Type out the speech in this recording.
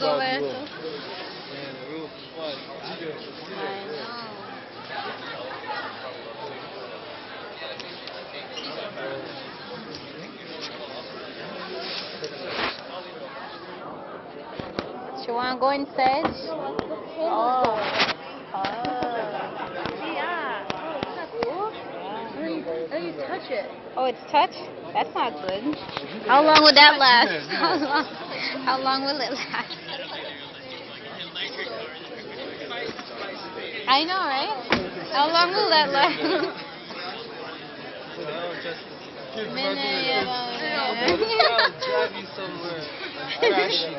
todo eso. You want to go inside? Oh. Yeah. Oh, isn't that cool? And then you touch it. Oh, it's touch? That's not good. How long would that last? How long will it last? I know, right? How long will that last? Minute, yeah. Drive you somewhere. Crash you.